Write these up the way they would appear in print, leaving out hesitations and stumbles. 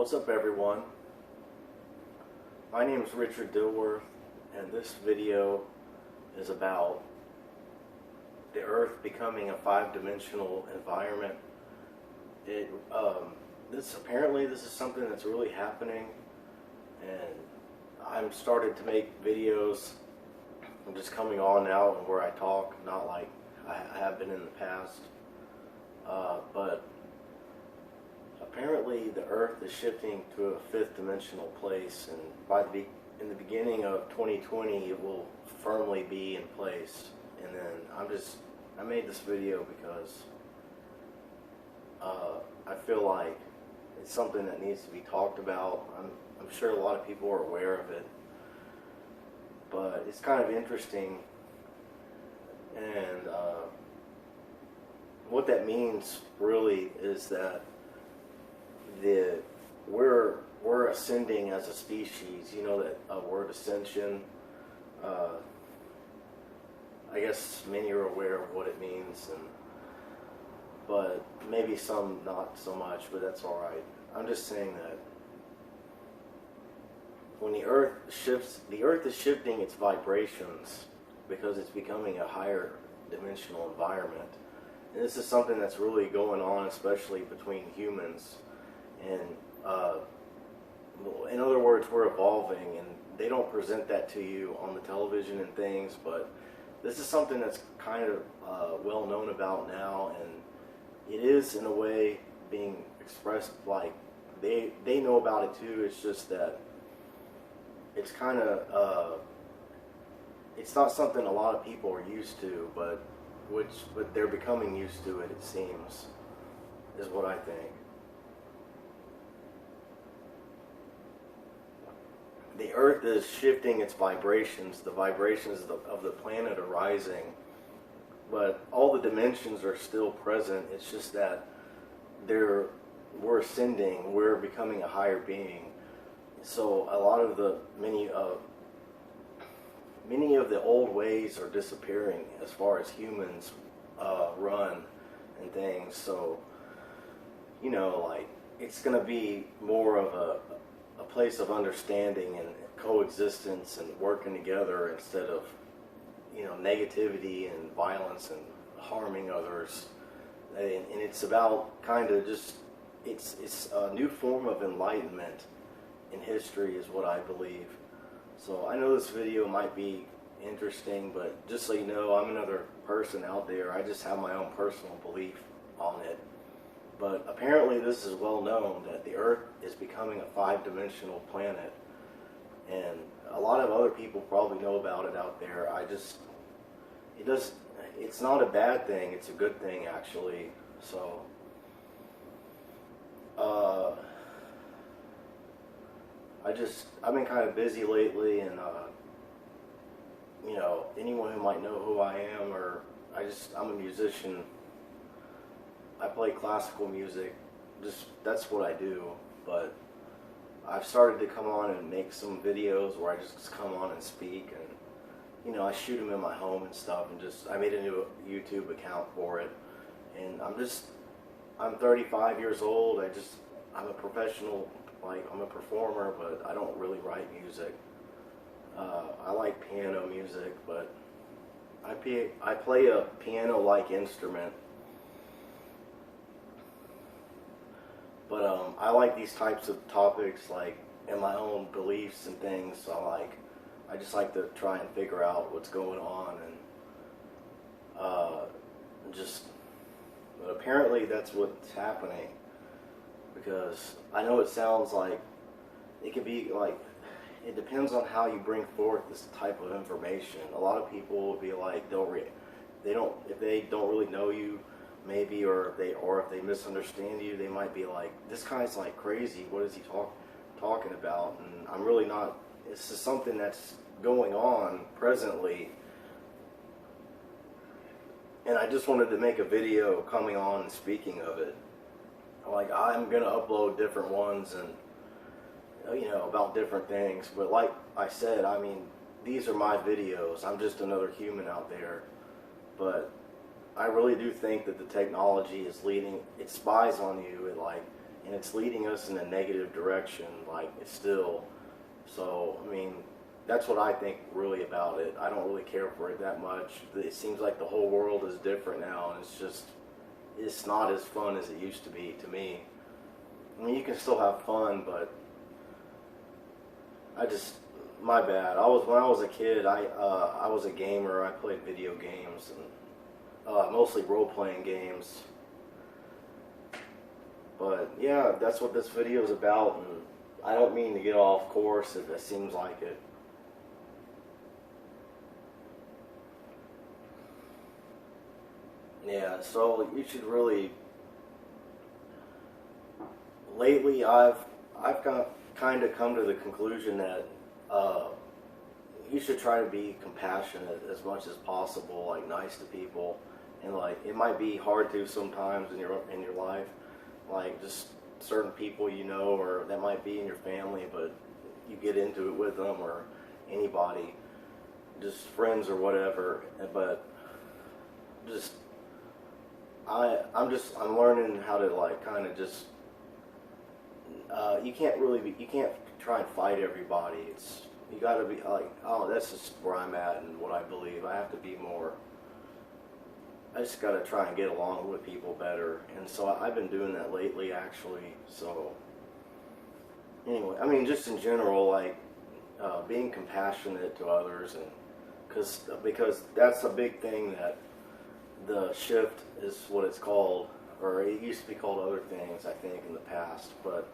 What's up, everyone? My name is Richard Dilworth, and this video is about the Earth becoming a five-dimensional environment. Apparently this is something that's really happening, and I'm started to make videos. I'm just coming on now and where I talk, not like I have been in the past, but apparently the Earth is shifting to a fifth dimensional place, and in the beginning of 2020 it will firmly be in place. And then I made this video because I feel like it's something that needs to be talked about. I'm sure a lot of people are aware of it, but it's kind of interesting, and what that means really is that we're ascending as a species. You know that word ascension. I guess many are aware of what it means, but maybe some not so much. But that's all right. I'm just saying that when the Earth is shifting its vibrations because it's becoming a higher dimensional environment. And this is something that's really going on, especially between humans. And in other words, we're evolving, and they don't present that to you on the television and things, but this is something that's kind of well known about now, and it is in a way being expressed like they know about it too. It's just that it's kind of it's not something a lot of people are used to, but they're becoming used to it, it seems, is what I think. The Earth is shifting its vibrations. The vibrations of the planet are rising, but all the dimensions are still present. It's just that we're ascending. We're becoming a higher being. So a lot of many of the old ways are disappearing as far as humans run and things. So, like, it's going to be more of a place of understanding and coexistence and working together instead of, negativity and violence and harming others. And it's about kind of just, it's a new form of enlightenment in history is what I believe. So I know this video might be interesting, but just so you know, I'm another person out there. I just have my own personal belief on it. But apparently this is well known that the Earth is becoming a five-dimensional planet, and a lot of other people probably know about it out there. It's not a bad thing, it's a good thing actually. So I've been kind of busy lately, and anyone who might know who I am, or I'm a musician. I play classical music, that's what I do. But I've started to come on and make some videos where I just come on and speak, and I shoot them in my home and stuff, and I made a new YouTube account for it. And I'm 35 years old. I'm a professional, I'm a performer, but I don't really write music. I like piano music, but I play a piano-like instrument. But I like these types of topics, like, and my own beliefs and things. So I just like to try and figure out what's going on, and but apparently that's what's happening. Because I know it sounds like it could be like, it depends on how you bring forth this type of information. A lot of people will be like, if they don't really know you, maybe, or if they misunderstand you, they might be like, this guy's like crazy. What is he talking about? And I'm really not. This is something that's going on presently, and I just wanted to make a video coming on and speaking of it. Like, I'm gonna upload different ones and about different things, but like I said, these are my videos. I'm just another human out there, but I really do think that the technology is leading, it spies on you. and it's leading us in a negative direction. Like it's still, so I mean, that's what I think really about it. I don't really care for it that much. It seems like the whole world is different now, and it's not as fun as it used to be to me. I mean, you can still have fun, but my bad. When I was a kid, I was a gamer. I played video games and mostly role-playing games. But yeah, that's what this video is about, and I don't mean to get off course if it seems like it. Yeah, so you should really. Lately, I've kind of come to the conclusion that you should try to be compassionate as much as possible, like nice to people, and like it might be hard to sometimes in your life, like just certain people you know, or that might be in your family, but you get into it with them or anybody, just friends or whatever, but just I'm learning how to like kind of just you can't try and fight everybody. You got to be like, oh, that's just where I'm at and what I believe. I have to be more. I just got to try and get along with people better, and so I've been doing that lately, actually. So anyway, I mean, just in general, like being compassionate to others, and because that's a big thing that the shift is what it's called, or it used to be called other things, I think, in the past, but.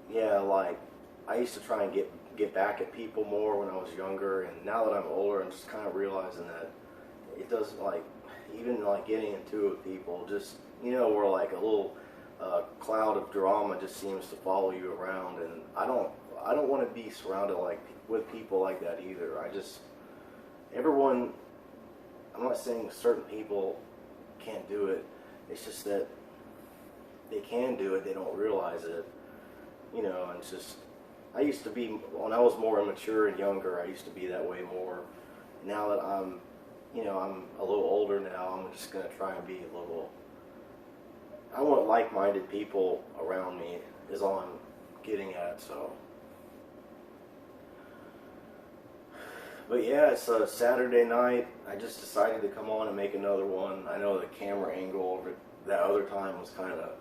Yeah, like I used to try and get back at people more when I was younger, and now that I'm older, I'm just kind of realizing that it doesn't, like, even like getting into it with people, just where like a little cloud of drama just seems to follow you around, and I don't want to be surrounded like with people like that either. Everyone, I'm not saying certain people can't do it. It's just that they can do it, they don't realize it. And it's just, I used to be, when I was more immature and younger, I used to be that way more. Now that I'm a little older now, I'm just going to try and be a little, I want like-minded people around me is all I'm getting at, so. But yeah, it's a Saturday night. I just decided to come on and make another one. I know the camera angle over that other time was kind of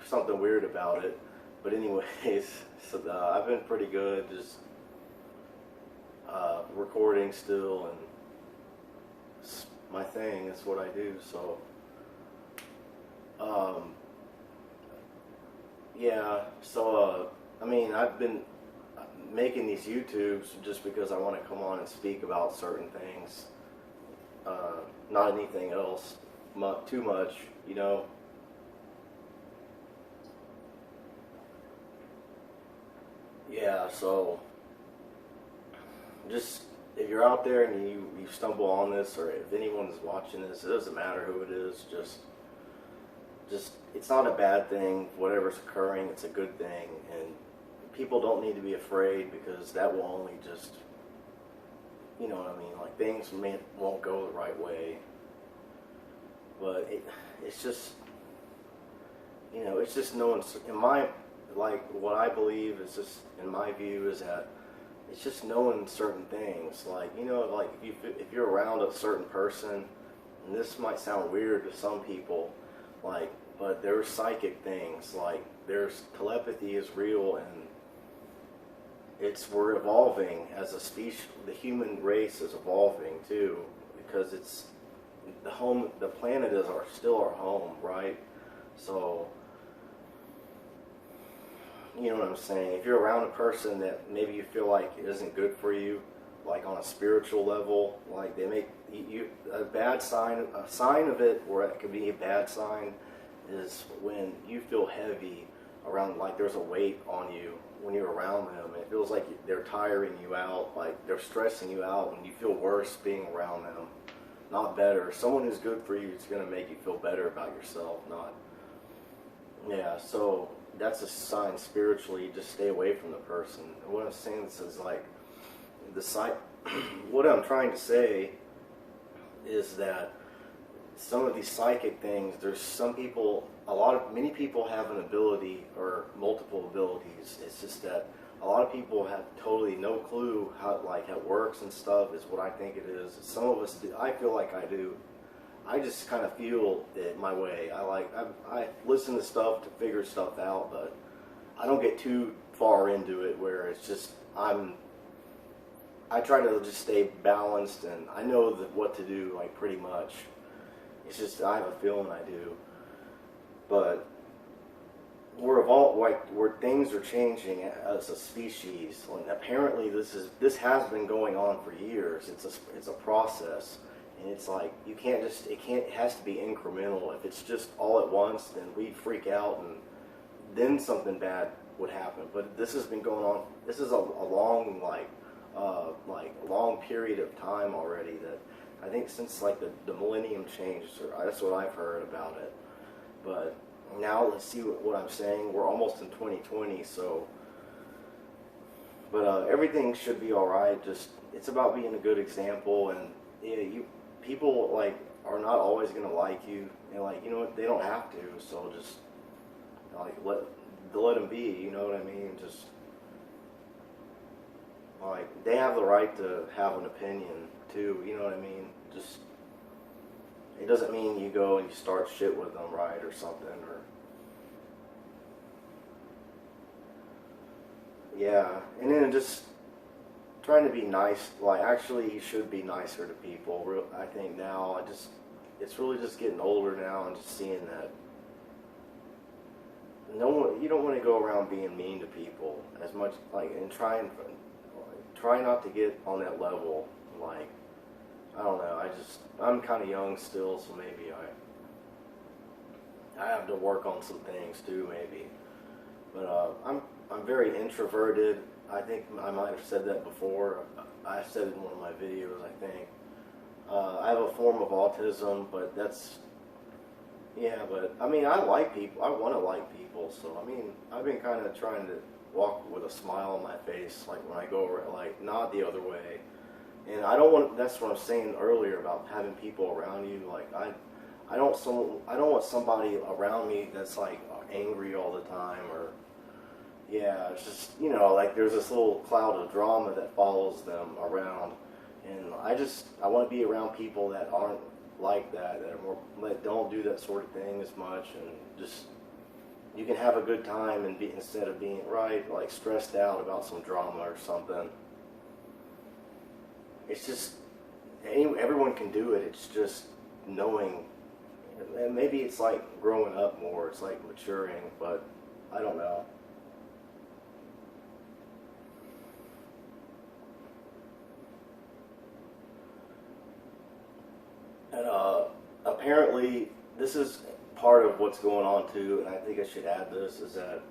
something weird about it. But anyways, so I've been pretty good, just recording still, and it's my thing. It's what I do. So, yeah. So, I mean, I've been making these YouTubes just because I want to come on and speak about certain things, not anything else too much, Yeah, so just if you're out there and you stumble on this, or if anyone's watching this, it doesn't matter who it is, just it's not a bad thing. Whatever's occurring, it's a good thing, and people don't need to be afraid, because that will only just, you know what I mean, like things won't go the right way. But it's just, it's just knowing, what I believe is just, in my view, is that it's just knowing certain things. Like, like if you're around a certain person, and this might sound weird to some people, like, but there's psychic things, like there's telepathy is real, and we're evolving as a species. The human race is evolving too, because it's the planet is still our home, right? So, you know what I'm saying? If you're around a person that maybe you feel like isn't good for you, like on a spiritual level, like they make you a bad sign. A sign of it, where it could be a bad sign, is when you feel heavy around, like there's a weight on you when you're around them. It feels like they're tiring you out, like they're stressing you out, and you feel worse being around them, not better. Someone who's good for you is going to make you feel better about yourself, not. Yeah, so that's a sign spiritually. Just stay away from the person. And what I'm saying is, like, what I'm trying to say is that some of these psychic things, there's some people, many people have an ability or multiple abilities. It's just that a lot of people have totally no clue how it works and stuff. Is what I think it is. Some of us do. I feel like I do. I just kind of feel it my way. I listen to stuff to figure stuff out, but I don't get too far into it where it's just I try to just stay balanced, and I know what to do, like, pretty much. It's just I have a feeling I do. But where things are changing as a species, and apparently this has been going on for years. It's a process, and it's like it has to be incremental. If it's just all at once, then we'd freak out, and then something bad would happen. But this has been going on. This is a long long period of time already. That I think since like the millennium changed. That's what I've heard about it. But now let's see what I'm saying. We're almost in 2020, so. But everything should be all right. Just it's about being a good example, and people like are not always gonna like you, and like they don't have to. So just like let them be. You know what I mean? Just like they have the right to have an opinion too. You know what I mean? Just it doesn't mean you go and you start shit with them, right, or something, or yeah. And then just trying to be nice. Like actually, you should be nicer to people. I think now it's really just getting older now and just seeing that you don't want to go around being mean to people as much, like, and try not to get on that level. Like, I don't know, I'm kind of young still, so maybe I have to work on some things too, maybe. But I'm very introverted. I think I might have said that before. I said it in one of my videos, I think. I have a form of autism, but but I mean, I like people. I want to like people, so I mean, I've been kind of trying to walk with a smile on my face, like when I go around, like not the other way. And I don't want. That's what I'm saying earlier about having people around you. Like I don't want somebody around me that's like angry all the time, or yeah, it's just like there's this little cloud of drama that follows them around, and I want to be around people that aren't like that don't do that sort of thing as much, and just you can have a good time and instead of being like stressed out about some drama or something. It's just everyone can do it. It's just knowing, and maybe it's like growing up more. It's like maturing, but I don't know. And apparently, this is part of what's going on too, and I think I should add this, is that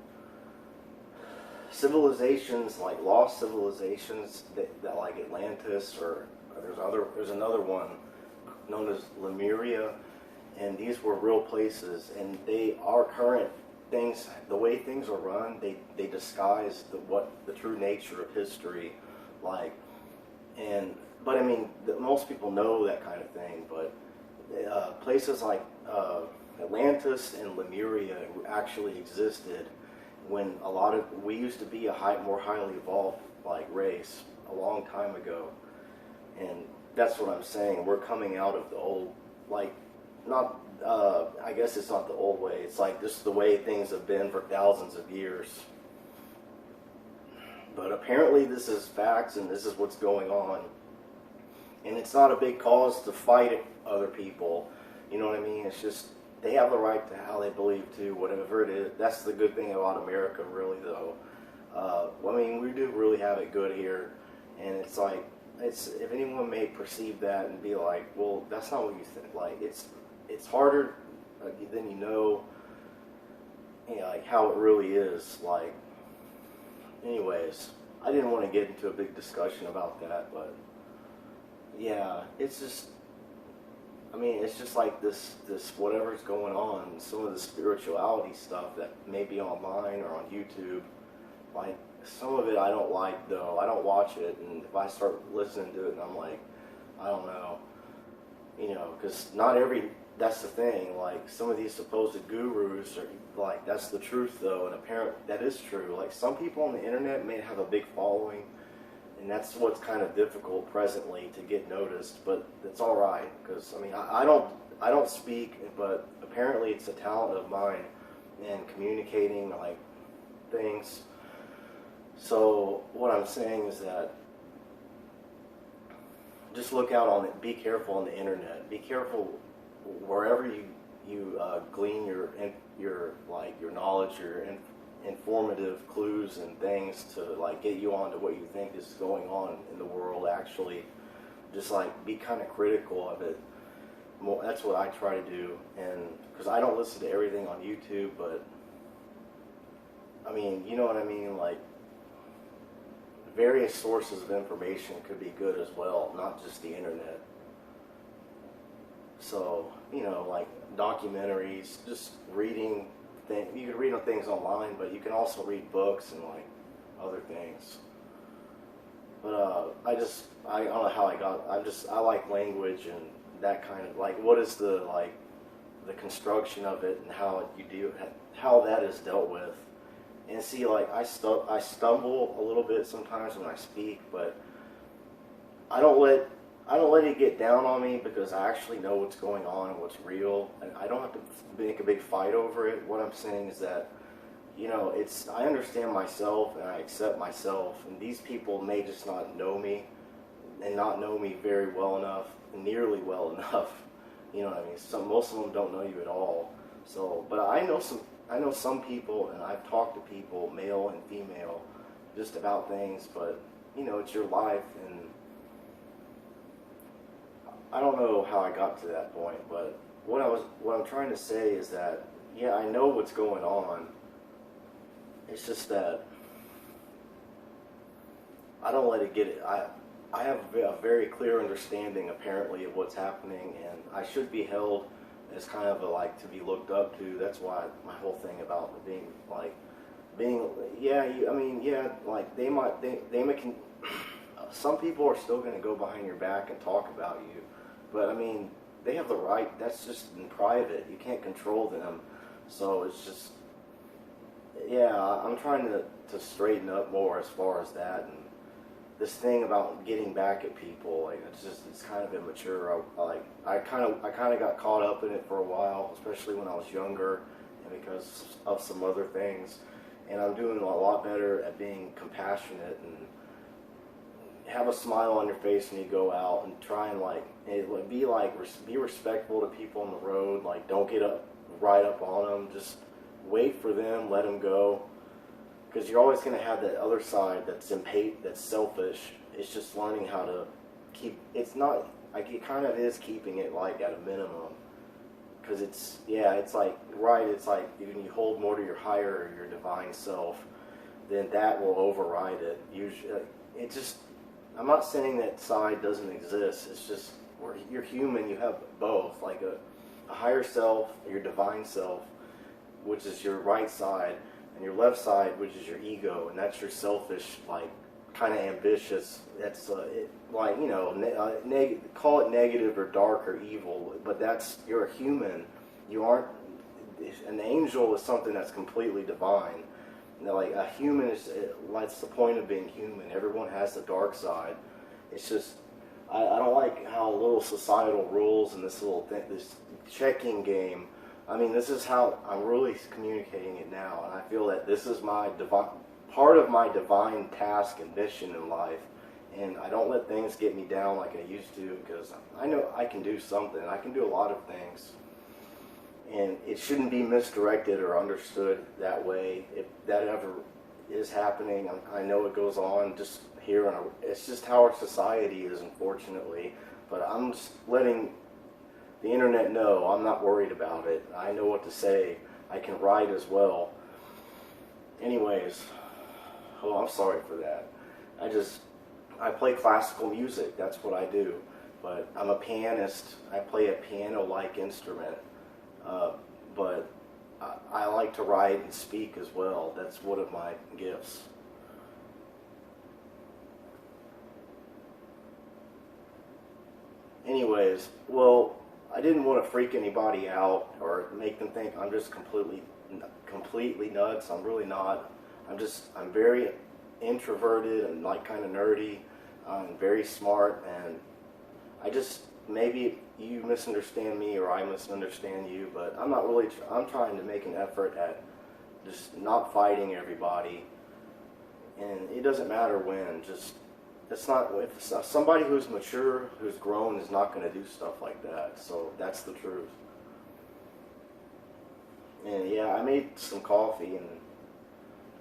civilizations, like lost civilizations, that like Atlantis, or there's another one known as Lemuria, and these were real places, and they are current things. The way things are run, they disguise the true nature of history, like, but I mean, most people know that kind of thing, but places like Atlantis and Lemuria actually existed when we used to be more highly evolved like race a long time ago, and that's what I'm saying. We're coming out of the old, like, not I guess it's not the old way. It's like just the way things have been for thousands of years. But apparently this is facts, and this is what's going on. And it's not a big cause to fight other people. You know what I mean? It's just they have the right to how they believe too, whatever it is. That's the good thing about America, really, though. I mean, we do really have it good here, and it's like if anyone may perceive that and be like, well, that's not what you think. Like it's harder than like how it really is. Like, anyways, I didn't want to get into a big discussion about that, but. Yeah, it's just, I mean, it's just like this whatever's going on, some of the spirituality stuff that may be online or on YouTube, like, some of it I don't like, though. I don't watch it, and if I start listening to it, and I'm like, I don't know, because not every that's the thing. Like some of these supposed gurus are like, that's the truth though, and apparently that is true. Like some people on the internet may have a big following, and that's what's kind of difficult presently to get noticed. But it's all right because I mean I don't speak, but apparently it's a talent of mine in communicating like things. So what I'm saying is that just look out on it. Be careful on the internet. Be careful wherever you glean your like your knowledge, your informative clues and things to like get you onto what you think is going on in the world. Actually, just like be kind of critical of it. More, that's what I try to do, and because I don't listen to everything on YouTube, but I mean, you know what I mean, like. Various sources of information could be good as well, not just the internet. So, you know, like documentaries, just reading things. You can read on things online, but you can also read books and like other things. But I don't know how I like language and that kind of like what is the construction of it and how that is dealt with. And see, like I stumble a little bit sometimes when I speak, but I don't let it get down on me because I actually know what's going on and what's real, and I don't have to make a big fight over it. What I'm saying is that, you know, I understand myself and I accept myself, and these people may just not know me and not know me very well enough, nearly well enough. You know what I mean? Most of them don't know you at all. So, but I know some people, and I've talked to people, male and female, just about things, but, you know, it's your life, and I don't know how I got to that point, but what I'm trying to say is that, yeah, I know what's going on. It's just that I don't let it get it. I have a very clear understanding, apparently, of what's happening, and I should be held as kind of to be looked up to. That's why my whole thing about some people are still going to go behind your back and talk about you, but I mean, they have the right. That's just in private. You can't control them. So it's just, yeah, I'm trying to straighten up more as far as that, and this thing about getting back at people, like it's kind of immature. I kind of got caught up in it for a while, especially when I was younger, and because of some other things. And I'm doing a lot better at being compassionate and have a smile on your face when you go out, and try and be respectful to people on the road. Like, don't get right up on them. Just wait for them, let them go. Because you're always going to have that other side that's impatient, that's selfish. It's just learning how to keep. It's not like it kind of is keeping it like at a minimum. Because it's like when you hold more to your higher, your divine self, then that will override it. Usually, it just. I'm not saying that side doesn't exist. It's just where you're human. You have both, like a higher self, your divine self, which is your right side. And your left side, which is your ego, and that's your selfish, like, kind of ambitious. That's call it negative or dark or evil, but you're a human. You aren't. An angel is something that's completely divine. Like a human that's the point of being human. Everyone has the dark side. It's just I don't like how little societal rules and this little thing, this checking game. I mean, this is how I'm really communicating it now, and I feel that this is part of my divine task and mission in life, and I don't let things get me down like I used to, because I know I can do something. I can do a lot of things, and it shouldn't be misdirected or understood that way. If that ever is happening, I know it goes on just here, it's just how our society is, unfortunately, but I'm just letting the internet know I'm not worried about it. I know what to say. I can write as well. Anyways, I'm sorry for that. I play classical music. That's what I do. But I'm a pianist. I play a piano-like instrument. But I like to write and speak as well. That's one of my gifts. Anyways, well, I didn't want to freak anybody out or make them think I'm just completely nuts. I'm really not. I'm very introverted and like kind of nerdy. I'm very smart, and maybe you misunderstand me or I misunderstand you, but I'm not really, I'm trying to make an effort at just not fighting everybody. And it doesn't matter when, it's not, if somebody who's mature, who's grown, is not going to do stuff like that. So that's the truth. And yeah, I made some coffee, and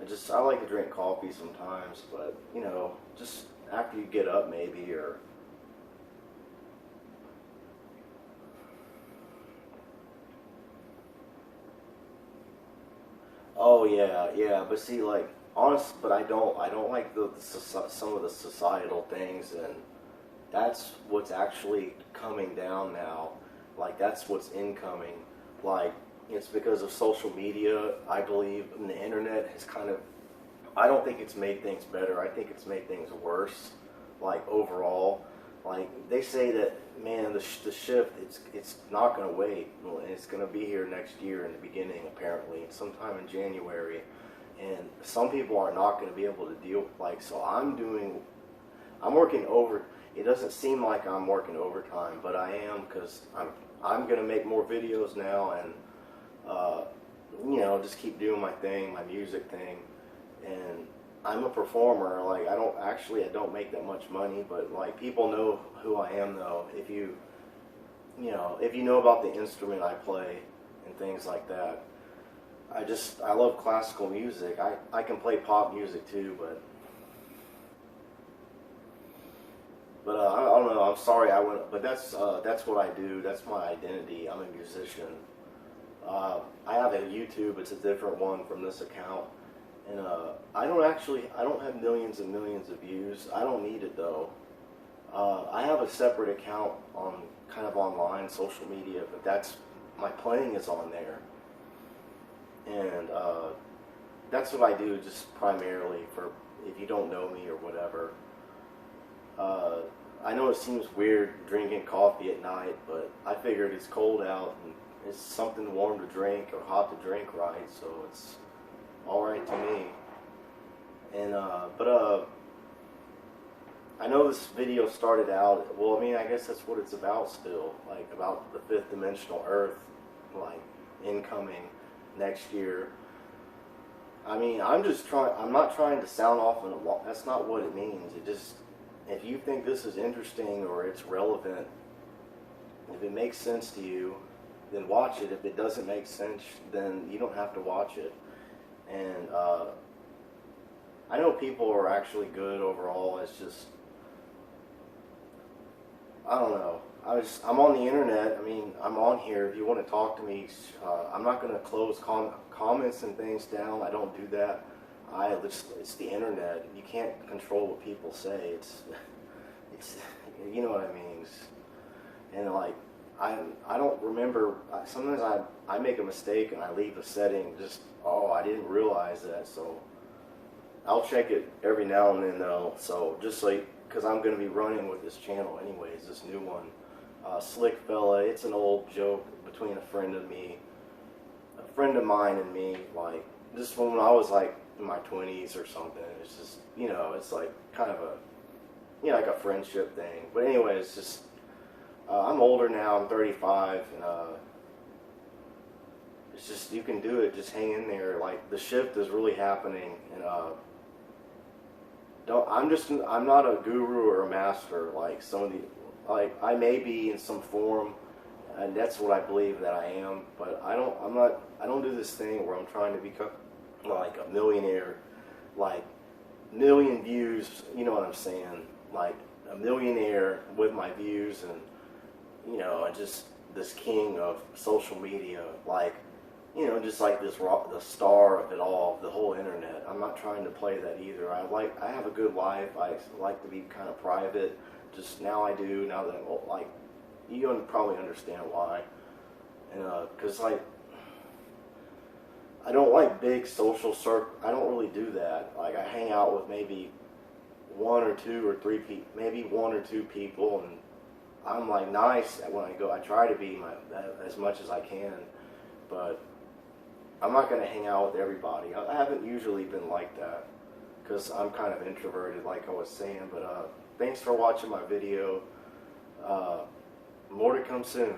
I like to drink coffee sometimes, but just after you get up maybe, or oh yeah, but see, like, but I don't like some of the societal things, and that's what's actually coming down now. Like, that's what's incoming. Like, it's because of social media, I believe, and the internet has I don't think it's made things better. I think it's made things worse, like, overall. Like, they say that, man, the shift, it's not going to wait. And it's going to be here next year in the beginning, apparently, sometime in January. And some people are not going to be able to deal, like, so I'm working over. It doesn't seem like I'm working overtime, but I am, because I'm going to make more videos now, and just keep doing my thing, my music thing. And I'm a performer. Like, I don't make that much money, but like, people know who I am, though. If you know about the instrument I play and things like that. I love classical music. I can play pop music too, but I don't know. I'm sorry but that's what I do. That's my identity. I'm a musician. I have a YouTube. It's a different one from this account, and I don't have millions and millions of views. I don't need it, though. I have a separate account on kind of online social media, but my playing is on there. And that's what I do, just primarily, for if you don't know me or whatever. I know it seems weird drinking coffee at night, but I figured it's cold out and it's something warm to drink or hot to drink, right? So it's all right to me. And I know this video started out, well, I mean, I guess that's what it's about still, like, about the fifth dimensional Earth, like, incoming next year. I mean, I'm not trying to sound off on a wall. That's not what it means. If you think this is interesting or it's relevant, if it makes sense to you, then watch it. If it doesn't make sense, then you don't have to watch it. And I know people are actually good overall. It's just, I don't know. I'm on the internet. I mean, I'm on here. If you want to talk to me, I'm not going to close comments and things down. I don't do that. It's the internet. You can't control what people say. It's you know what I mean. And like, I don't remember. Sometimes I make a mistake and I leave a setting. I didn't realize that. So I'll check it every now and then, though. So just like, because I'm going to be running with this channel anyways, this new one. Slick Fella, it's an old joke between a friend of mine and me, like, this one when I was like in my 20s or something. It's just, it's like kind of like a friendship thing. But anyway, it's just, I'm older now, I'm 35, and it's just, you can do it, just hang in there. Like, the shift is really happening, and I'm not a guru or a master like some of the, like, I may be in some form, and that's what I believe that I am, but I don't do this thing where I'm trying to become like a millionaire, like, million views, you know what I'm saying, like a millionaire with my views, and just this king of social media, like, just like the star of it all, the whole internet. I'm not trying to play that either. I have a good life. I like to be kind of private. Just now I do, now that I'm old, like, you probably understand why. And, cause like, I don't like big social I don't really do that. Like, I hang out with maybe one or two or three people, maybe one or two people, and I'm like nice when I go. I try to be as much as I can, but I'm not going to hang out with everybody. I haven't usually been like that because I'm kind of introverted, like I was saying. But thanks for watching my video. More to come soon.